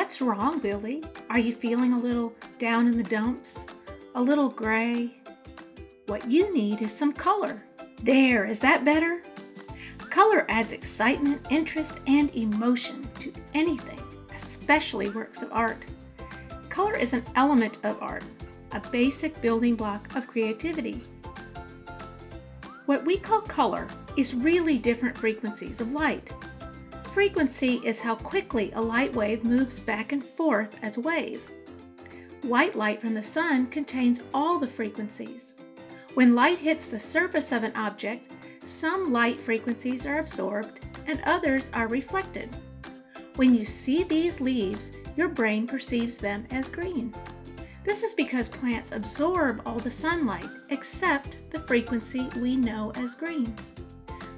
What's wrong, Billy? Are you feeling a little down in the dumps? A little gray? What you need is some color. There, is that better? Color adds excitement, interest, and emotion to anything, especially works of art. Color is an element of art, a basic building block of creativity. What we call color is really different frequencies of light. Frequency is how quickly a light wave moves back and forth as a wave. White light from the sun contains all the frequencies. When light hits the surface of an object, some light frequencies are absorbed and others are reflected. When you see these leaves, your brain perceives them as green. This is because plants absorb all the sunlight except the frequency we know as green.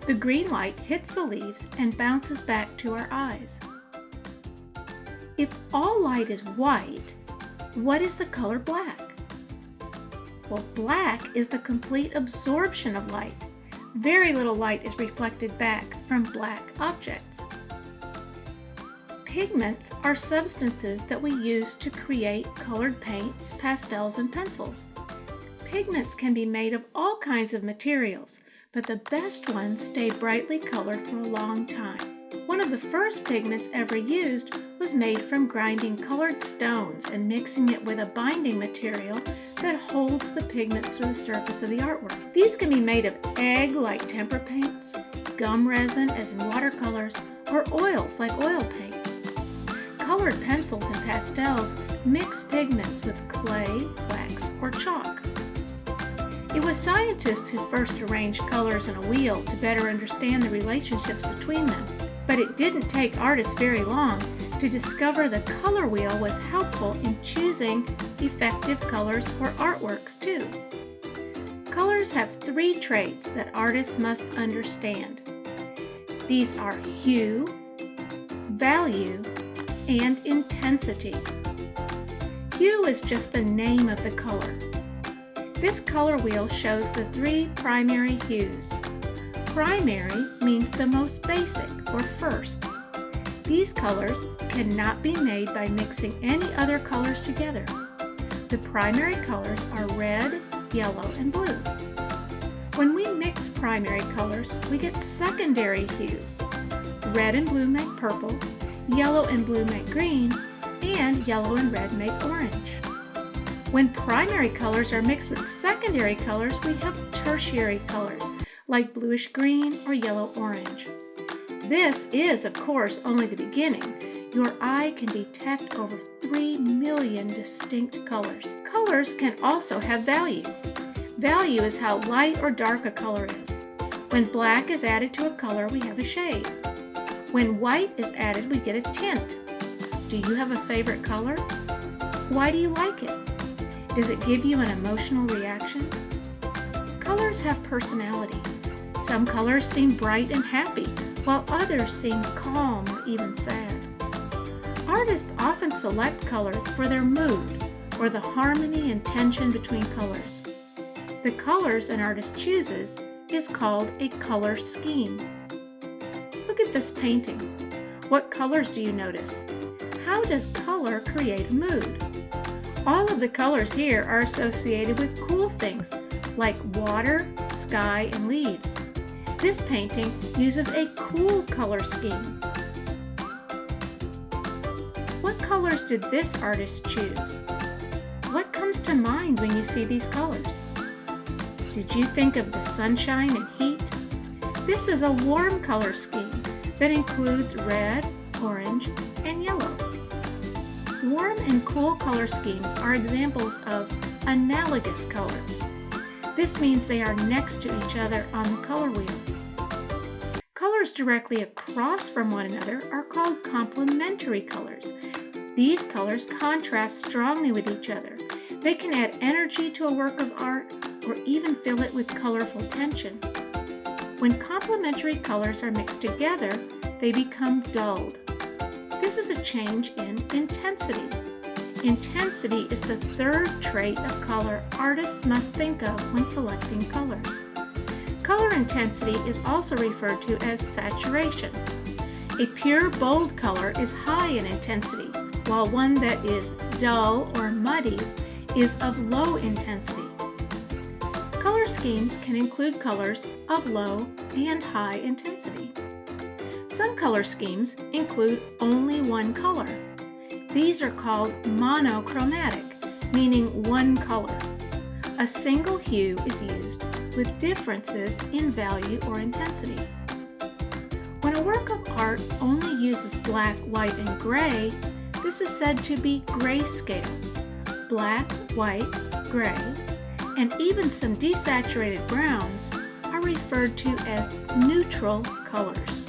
The green light hits the leaves and bounces back to our eyes. If all light is white, what is the color black? Well, black is the complete absorption of light. Very little light is reflected back from black objects. Pigments are substances that we use to create colored paints, pastels, and pencils. Pigments can be made of all kinds of materials, but the best ones stay brightly colored for a long time. One of the first pigments ever used was made from grinding colored stones and mixing it with a binding material that holds the pigments to the surface of the artwork. These can be made of egg-like temper paints, gum resin as in watercolors, or oils like oil paints. Colored pencils and pastels mix pigments with clay, wax, or chalk. It was scientists who first arranged colors in a wheel to better understand the relationships between them, but it didn't take artists very long to discover the color wheel was helpful in choosing effective colors for artworks too. Colors have three traits that artists must understand. These are hue, value, and intensity. Hue is just the name of the color. This color wheel shows the three primary hues. Primary means the most basic or first. These colors cannot be made by mixing any other colors together. The primary colors are red, yellow, and blue. When we mix primary colors, we get secondary hues. Red and blue make purple, yellow and blue make green, and yellow and red make orange. When primary colors are mixed with secondary colors, we have tertiary colors, like bluish green or yellow orange. This is, of course, only the beginning. Your eye can detect over 3 million distinct colors. Colors can also have value. Value is how light or dark a color is. When black is added to a color, we have a shade. When white is added, we get a tint. Do you have a favorite color? Why do you like it? Does it give you an emotional reaction? Colors have personality. Some colors seem bright and happy, while others seem calm or even sad. Artists often select colors for their mood or the harmony and tension between colors. The colors an artist chooses is called a color scheme. Look at this painting. What colors do you notice? How does color create a mood? All of the colors here are associated with cool things like water, sky, and leaves. This painting uses a cool color scheme. What colors did this artist choose? What comes to mind when you see these colors? Did you think of the sunshine and heat? This is a warm color scheme that includes red, orange, and yellow. Warm and cool color schemes are examples of analogous colors. This means they are next to each other on the color wheel. Colors directly across from one another are called complementary colors. These colors contrast strongly with each other. They can add energy to a work of art or even fill it with colorful tension. When complementary colors are mixed together, they become dulled. This is a change in intensity. Intensity is the third trait of color artists must think of when selecting colors. Color intensity is also referred to as saturation. A pure, bold color is high in intensity, while one that is dull or muddy is of low intensity. Color schemes can include colors of low and high intensity. Some color schemes include only one color. These are called monochromatic, meaning one color. A single hue is used with differences in value or intensity. When a work of art only uses black, white, and gray, this is said to be grayscale. Black, white, gray, and even some desaturated browns are referred to as neutral colors.